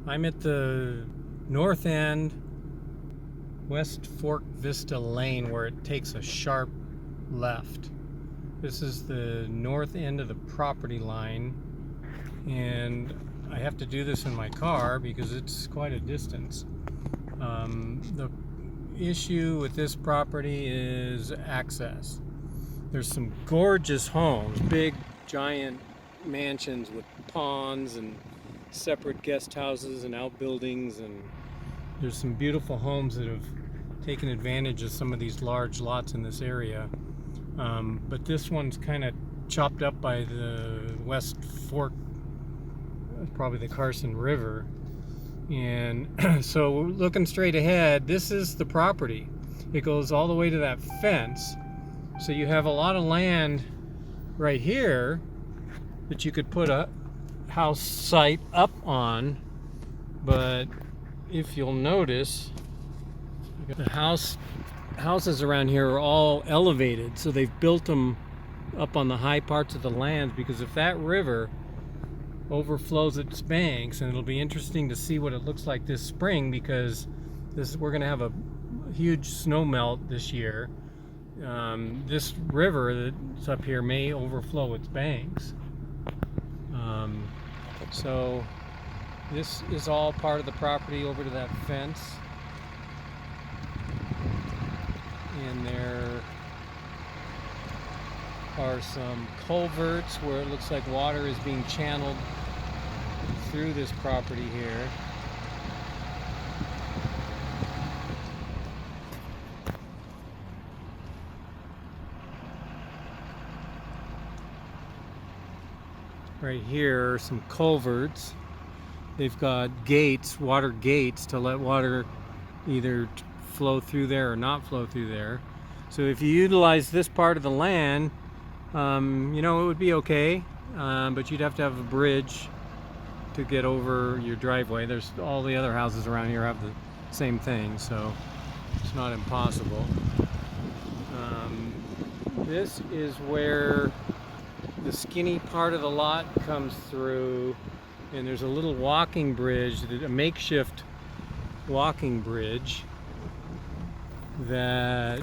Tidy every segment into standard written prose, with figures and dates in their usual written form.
I'm at the north end, West Fork Vista Lane, where it takes a sharp left. This is the north end of the property line, and I have to do this in my car because it's quite a distance. The issue with this property is access. There's some gorgeous homes, big giant mansions with ponds and separate guest houses and outbuildings, and there's some beautiful homes that have taken advantage of some of these large lots in this area. But this one's kind of chopped up by the West Fork, probably the Carson River. And so looking straight ahead, this is the property. It goes all the way to that fence. So you have a lot of land right here that you could put a house site up on. But if you'll notice, the houses around here are all elevated. So they've built them up on the high parts of the land, because if that river overflows its banks, and it'll be interesting to see what it looks like this spring, because we're going to have a huge snow melt this year. This river that's up here may overflow its banks. So this is all part of the property over to that fence, and there are some culverts where it looks like water is being channeled through this property here. Right here are some culverts. They've got gates, water gates, to let water either flow through there or not flow through there. So if you utilize this part of the land, it would be okay, but you'd have to have a bridge to get over your driveway. There's all the other houses around here have the same thing, so it's not impossible. This is where the skinny part of the lot comes through, and there's a little walking bridge, a makeshift walking bridge that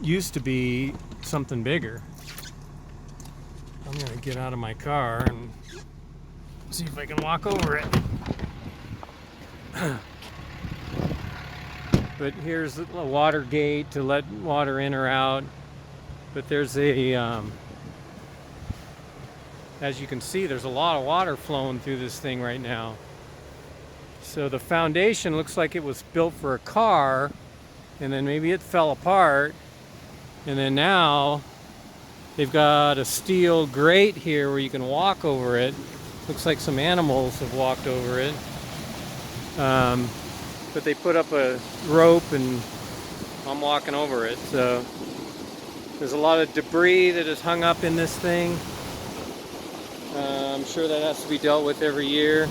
used to be something bigger. I'm gonna get out of my car and see if I can walk over it. But here's a water gate to let water in or out. But there's as you can see, there's a lot of water flowing through this thing right now. So the foundation looks like it was built for a car, and then maybe it fell apart, and then now they've got a steel grate here where you can walk over it. Looks like some animals have walked over it. But they put up a rope and I'm walking over it. So there's a lot of debris that is hung up in this thing. I'm sure that has to be dealt with every year.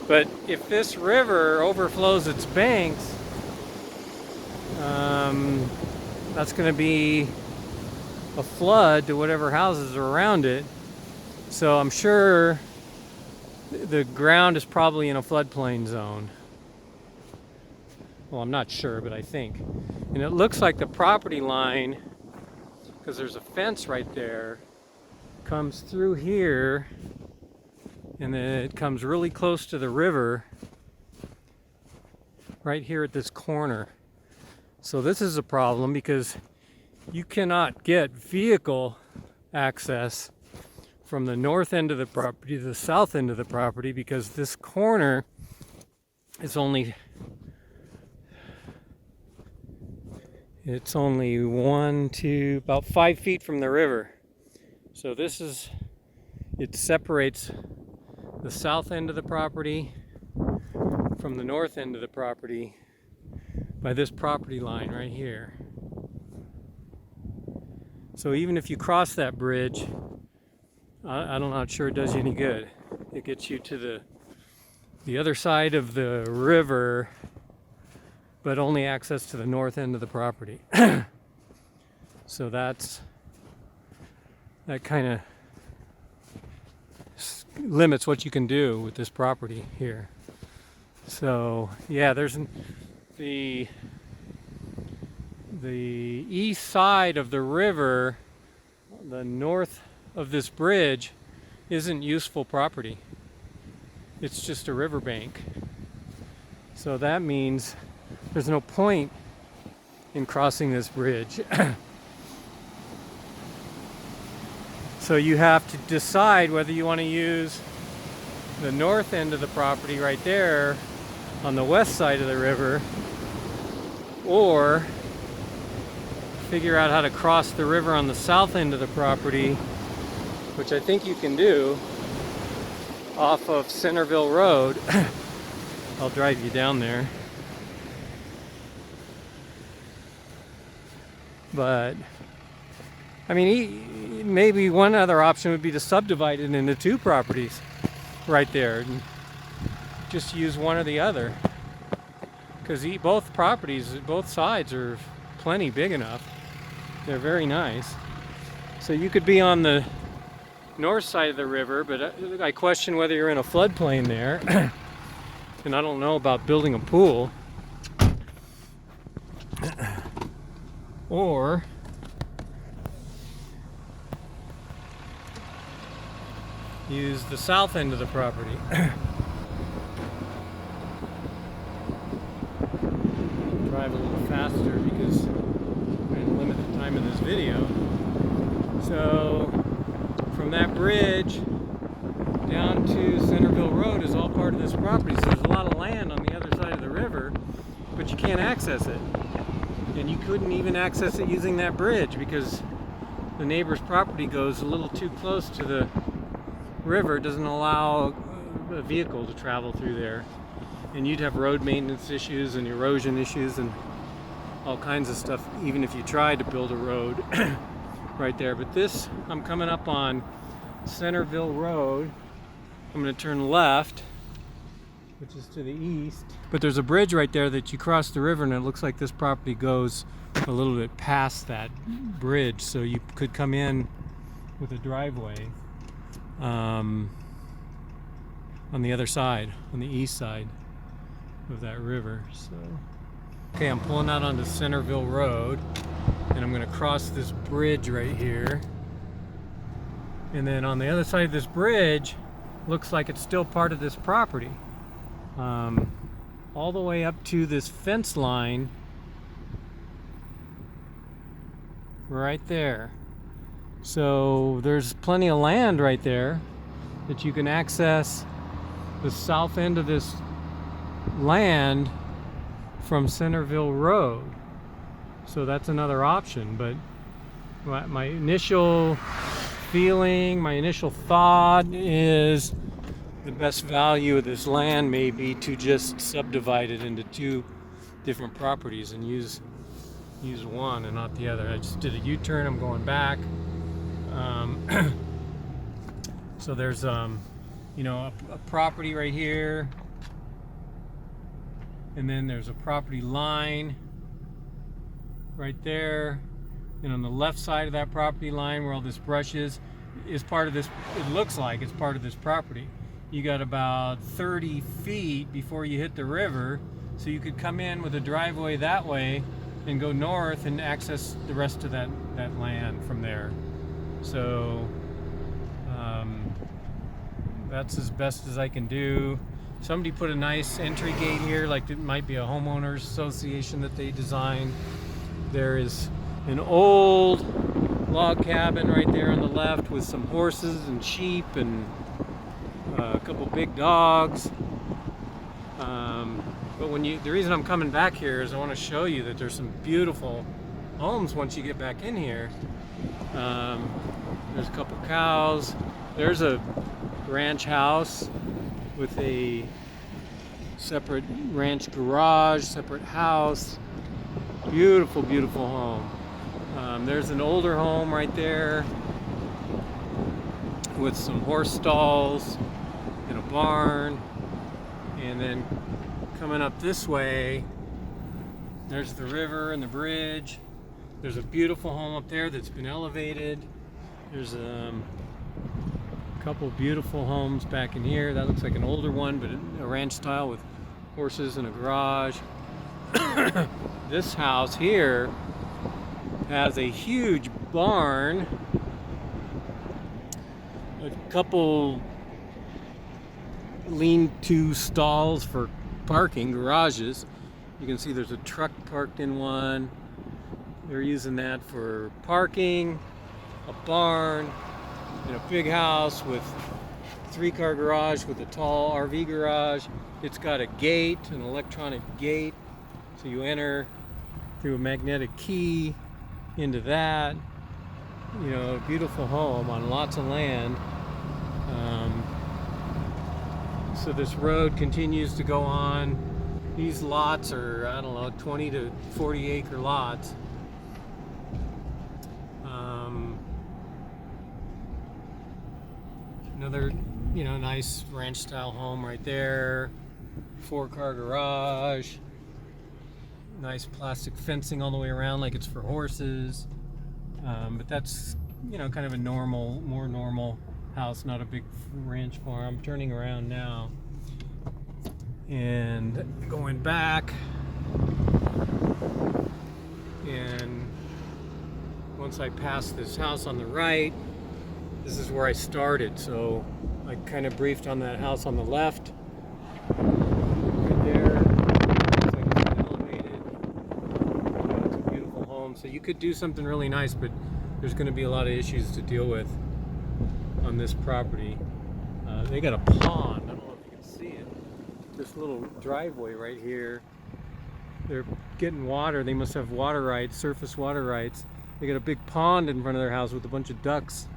But if this river overflows its banks, that's going to be a flood to whatever houses are around it. So I'm sure the ground is probably in a floodplain zone. Well, I'm not sure, but I think. And it looks like the property line, because there's a fence right there, comes through here, and then it comes really close to the river right here at this corner. So this is a problem, because you cannot get vehicle access from the north end of the property to the south end of the property, because this corner is only about 5 feet from the river. So it separates the south end of the property from the north end of the property by this property line right here. So even if you cross that bridge, I'm not sure it does you any good. It gets you to the other side of the river, but only access to the north end of the property. So that kind of limits what you can do with this property here. So yeah, there's the east side of the river, the north of this bridge, isn't useful property. It's just a riverbank. So that means there's no point in crossing this bridge. So you have to decide whether you want to use the north end of the property right there on the west side of the river, or figure out how to cross the river on the south end of the property, which I think you can do off of Centerville Road. I'll drive you down there. But I mean, maybe one other option would be to subdivide it into two properties right there and just use one or the other, because both properties, both sides, are plenty big enough. They're very nice. So you could be on the north side of the river, but I question whether you're in a floodplain there. And I don't know about building a pool. Or use the south end of the property. Drive a little faster because I'm going to limit the time of this video. So from that bridge down to Centerville Road is all part of this property. So there's a lot of land on the other side of the river, but you can't access it. And you couldn't even access it using that bridge because the neighbor's property goes a little too close to the river. It doesn't allow a vehicle to travel through there. And you'd have road maintenance issues and erosion issues and all kinds of stuff, even if you tried to build a road right there. But this, I'm coming up on Centerville Road. I'm going to turn left, which is to the east. But there's a bridge right there that you cross the river, and it looks like this property goes a little bit past that bridge. So you could come in with a driveway on the other side, on the east side of that river. So, okay, I'm pulling out onto Centerville Road, and I'm going to cross this bridge right here. And then on the other side of this bridge, looks like it's still part of this property. All the way up to this fence line right there. So there's plenty of land right there that you can access the south end of this land from Centerville Road. So that's another option. But my initial feeling, my initial thought is the best value of this land may be to just subdivide it into two different properties and use one and not the other. I just did a U-turn. I'm going back. So there's you know, a property right here, and then there's a property line right there, and on the left side of that property line where all this brush is part of this. It looks like it's part of this property. You got about 30 feet before you hit the river, so you could come in with a driveway that way and go north and access the rest of that land from there. So that's as best as I can do. Somebody put a nice entry gate here, like it might be a homeowners association that they designed. There is an old log cabin right there on the left with some horses and sheep and a couple big dogs. But the reason I'm coming back here is I want to show you that there's some beautiful homes once you get back in here. There's a couple cows. There's a ranch house with a separate ranch garage, separate house. Beautiful, beautiful home. There's an older home right there with some horse stalls and a barn. And then coming up this way, there's the river and the bridge. There's a beautiful home up there that's been elevated. There's Couple beautiful homes back in here. That looks like an older one, but a ranch style with horses and a garage. This house here has a huge barn, a couple lean-to stalls for parking, garages. You can see there's a truck parked in one. They're using that for parking, a barn, and a big house with 3-car garage with a tall RV garage. It's got a gate, an electronic gate, so you enter through a magnetic key into that. You know, a beautiful home on lots of land. So this road continues to go on. These lots are, I don't know, 20 to 40 acre lots. Another, nice ranch style home right there. 4-car garage. Nice plastic fencing all the way around like it's for horses. But that's, kind of a more normal house, not a big ranch farm. I'm turning around now and going back. And once I pass this house on the right, this is where I started. So I kind of briefed on that house on the left. Right there. Looks like it's elevated. It's a beautiful home. So you could do something really nice, but there's going to be a lot of issues to deal with on this property. They got a pond. I don't know if you can see it. This little driveway right here. They're getting water. They must have water rights, surface water rights. They got a big pond in front of their house with a bunch of ducks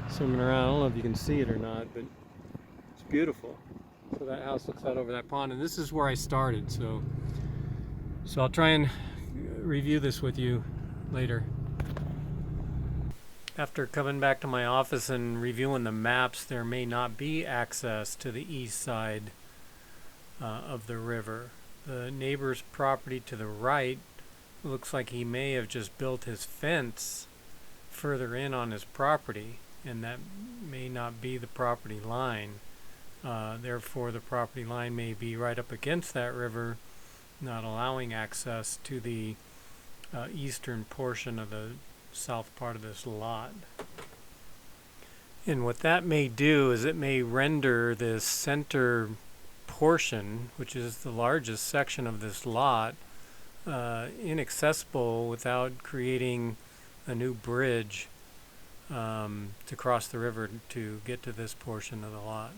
swimming around. I don't know if you can see it or not, but it's beautiful. So that house looks out over that pond, and this is where I started. So I'll try and review this with you later. After coming back to my office and reviewing the maps, there may not be access to the east side of the river. The neighbor's property to the right looks like he may have just built his fence further in on his property, and that may not be the property line. Therefore, the property line may be right up against that river, not allowing access to the eastern portion of the south part of this lot. And what that may do is it may render this center portion, which is the largest section of this lot, inaccessible without creating a new bridge to cross the river to get to this portion of the lot.